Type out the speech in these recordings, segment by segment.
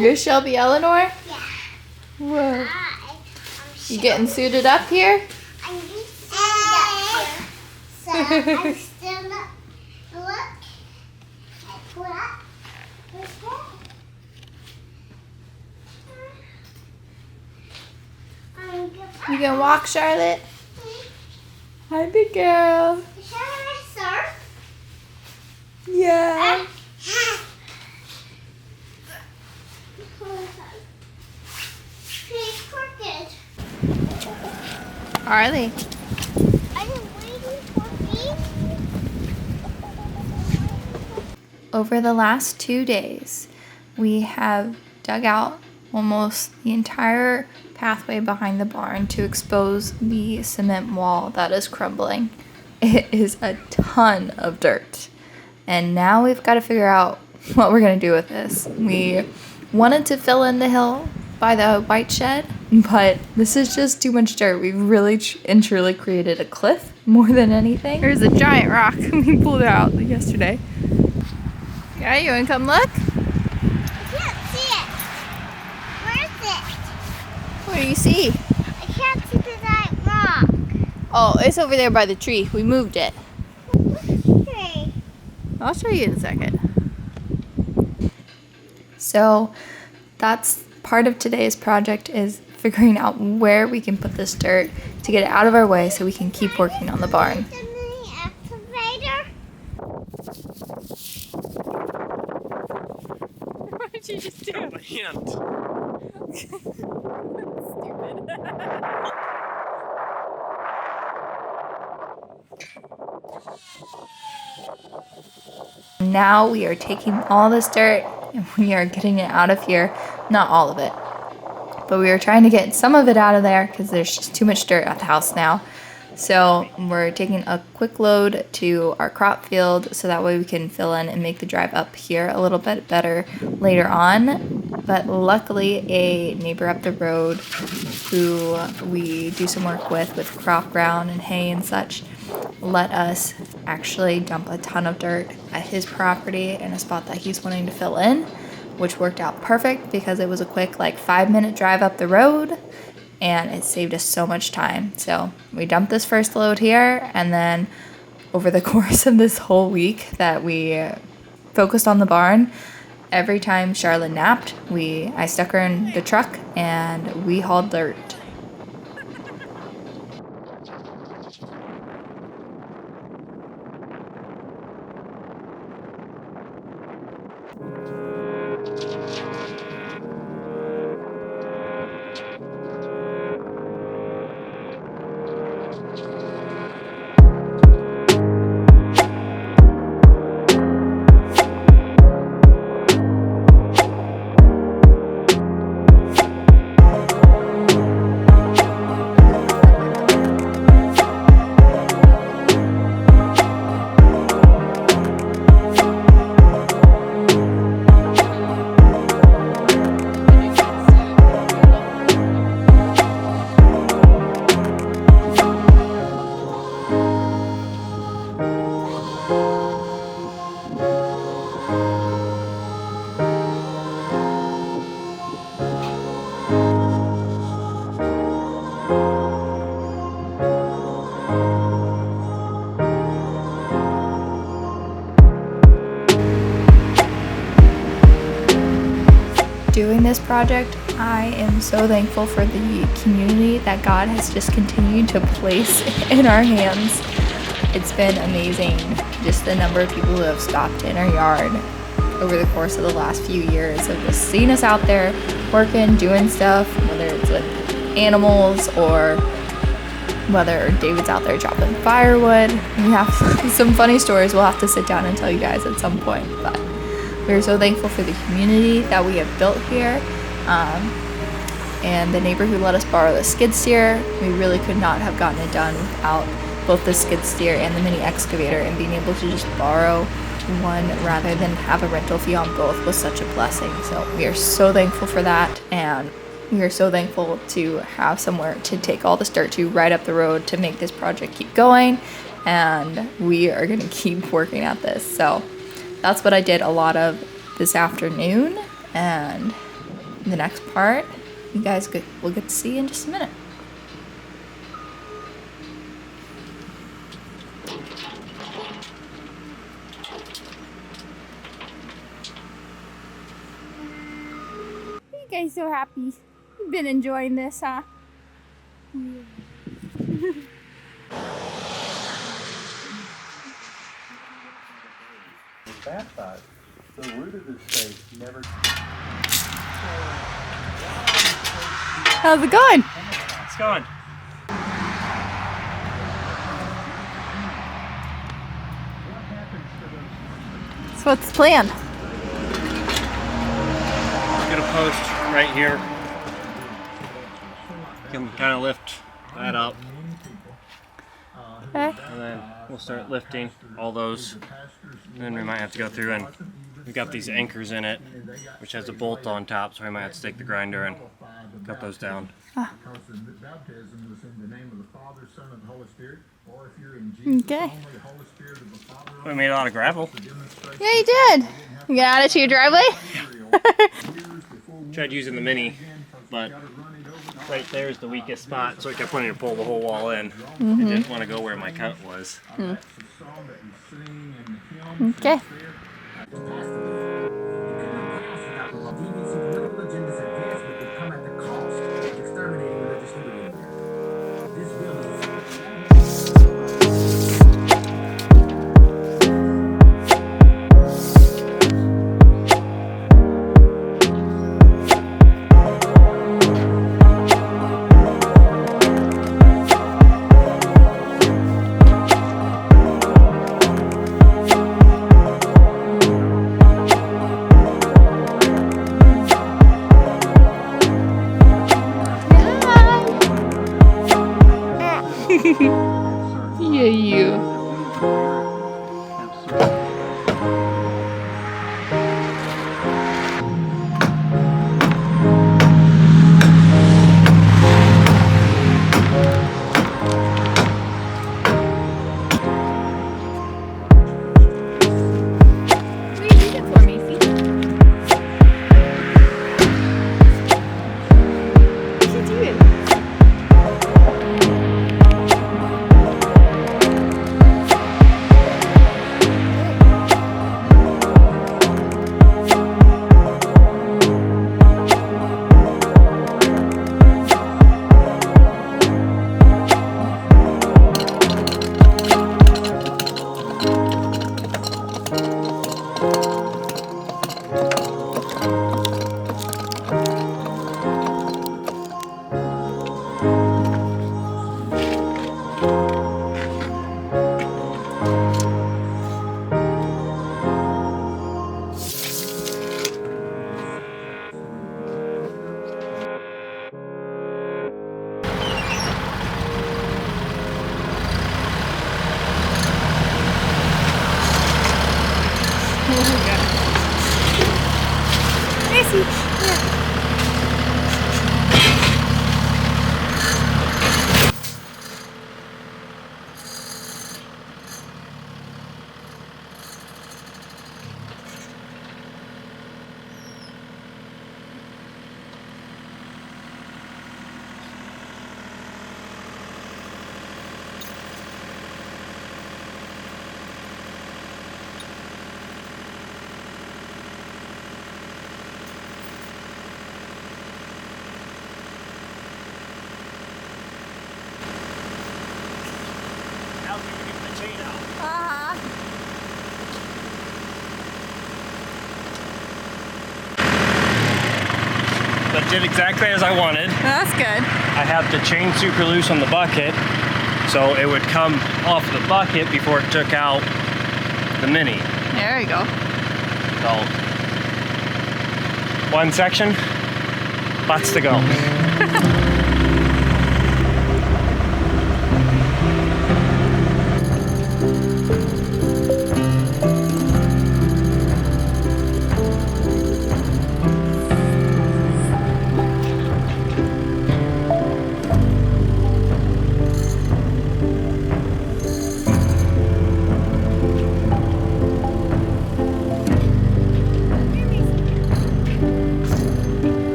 You're Shelby Eleanor? Yeah. Whoa. You getting suited up here? I'm getting suited up here. So I'm still not. Look. I put up. You gonna walk, Charlotte? Hi, big girl. Shall I surf? Yeah. She's crooked. Are they? Are you waiting for me? Over the last 2 days, we have dug out almost the entire pathway behind the barn to expose the cement wall that is crumbling. It is a ton of dirt. And now we've got to figure out what we're going to do with this. We wanted to fill in the hill by the white shed, but this is just too much dirt. We've really and truly created a cliff more than anything. There's a giant rock we pulled out yesterday. Yeah, you want to come look? I can't see it. Where is it? What do you see? I can't see the giant rock. Oh, it's over there by the tree. We moved it. Okay. I'll show you in a second. So that's part of today's project, is figuring out where we can put this dirt to get it out of our way so we can keep working on the barn. The mini excavator. What did you just do? My hand. Stupid. Now we are taking all this dirt and we are getting it out of here. Not all of it, but we are trying to get some of it out of there because there's just too much dirt at the house now. So we're taking a quick load to our crop field so that way we can fill in and make the drive up here a little bit better later on. But luckily, a neighbor up the road who we do some work with crop ground and hay and such, let us actually dump a ton of dirt at his property in a spot that he's wanting to fill in, which worked out perfect because it was a quick 5-minute drive up the road and it saved us so much time. So we dumped this first load here, and then over the course of this whole week that we focused on the barn, every time Charlotte napped, I stuck her in the truck and we hauled dirt. Doing this project, I am so thankful for the community that God has just continued to place in our hands. It's been amazing, just the number of people who have stopped in our yard over the course of the last few years of just seeing us out there working, doing stuff, whether it's with animals or whether David's out there chopping firewood. We have some funny stories we'll have to sit down and tell you guys at some point, but we're so thankful for the community that we have built here, and the neighbor who let us borrow the skid steer. We really could not have gotten it done without both the skid steer and the mini excavator, and being able to just borrow one rather than have a rental fee on both was such a blessing. So we are so thankful for that, and we are so thankful to have somewhere to take all this dirt to right up the road to make this project keep going, and we are going to keep working at this. So that's what I did a lot of this afternoon, and the next part, you guys will get to see in just a minute. You guys so happy. You've been enjoying this, huh? Baptized. The root of his faith never. How's it going? It's going. So what's the plan? Get a post right here. Can kind of lift that up, Okay. and then we'll start lifting all those. And then we might have to go through, and we've got these anchors in it, which has a bolt on top, so we might have to take the grinder and cut those down. Okay. We made a lot of gravel. Yeah, you did. You gonna add it to your driveway? Tried using the mini, but right there is the weakest spot, so I kept wanting to pull the whole wall in. I didn't want to go where my cut was. Okay. Yeah, you. Macy, here. That did exactly as I wanted. That's good. I have the chain super loose on the bucket, so it would come off the bucket before it took out the mini. There you go. So, one section, lots to go.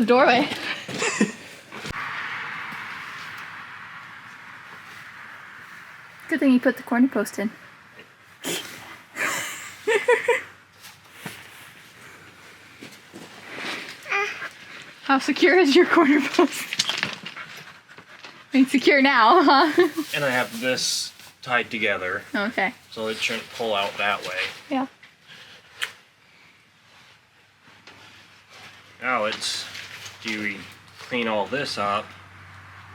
doorway. Good thing you put the corner post in. How secure is your corner post? I mean, secure now, huh? And I have this tied together. Okay. So it shouldn't pull out that way. Yeah. Now do we clean all this up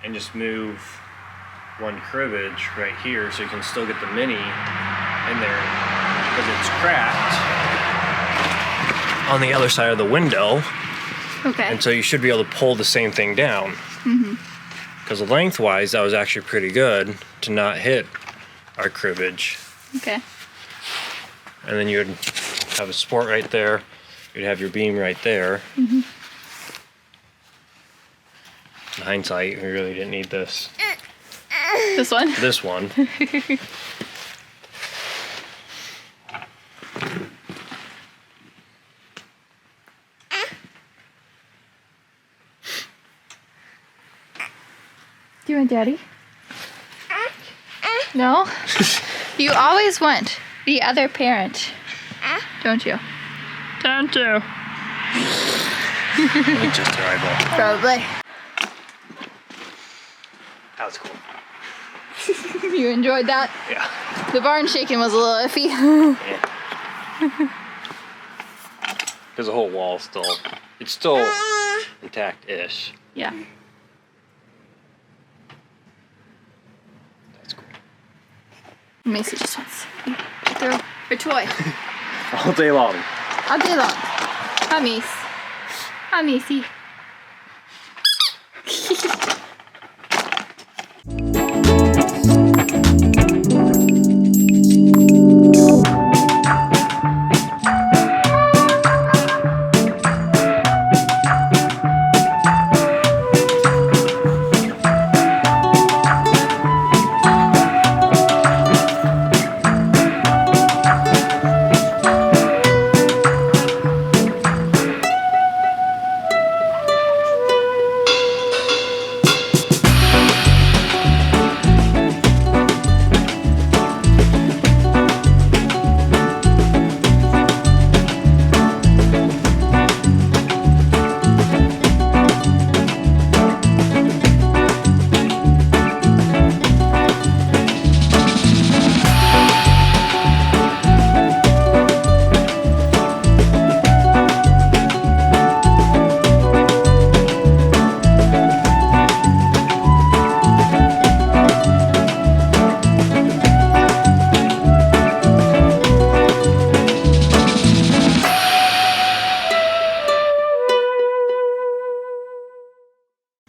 and just move one cribbage right here so you can still get the mini in there because it's cracked on the other side of the window. Okay. And so you should be able to pull the same thing down. Because lengthwise, that was actually pretty good to not hit our cribbage. Okay. And then you would have a support right there. You'd have your beam right there. In hindsight, we really didn't need this. This one? This one. Do you want daddy? No? You always want the other parent, don't you? Don't you? Let me just your eyeball. Probably. That was cool. You enjoyed that? Yeah. The barn shaking was a little iffy. Because the whole wall it's still intact-ish. Yeah. That's cool. Macy just wants to throw her toy. All day long. All day long. Hi, Mace. Hi, Macy.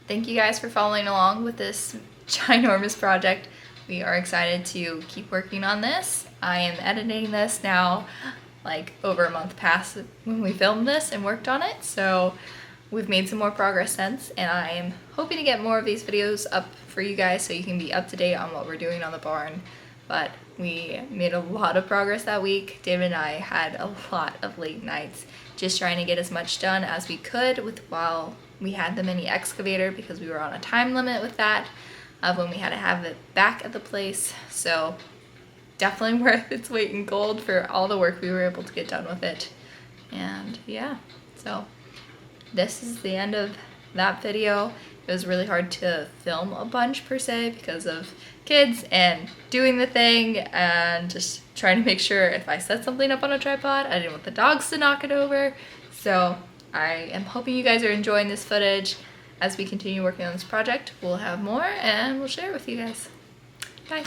Thank you guys for following along with this ginormous project. We are excited to keep working on this. I am editing this now like over a month past when we filmed this and worked on it, so we've made some more progress since, and I am hoping to get more of these videos up for you guys so you can be up to date on what we're doing on the barn. But we made a lot of progress that week. David and I had a lot of late nights just trying to get as much done as we could while we had the mini excavator, because we were on a time limit with that of when we had to have it back at the place. So definitely worth its weight in gold for all the work we were able to get done with it. And yeah, so this is the end of that video. It was really hard to film a bunch per se because of kids and doing the thing and just trying to make sure if I set something up on a tripod, I didn't want the dogs to knock it over. So I am hoping you guys are enjoying this footage. As we continue working on this project, we'll have more and we'll share it with you guys. Bye.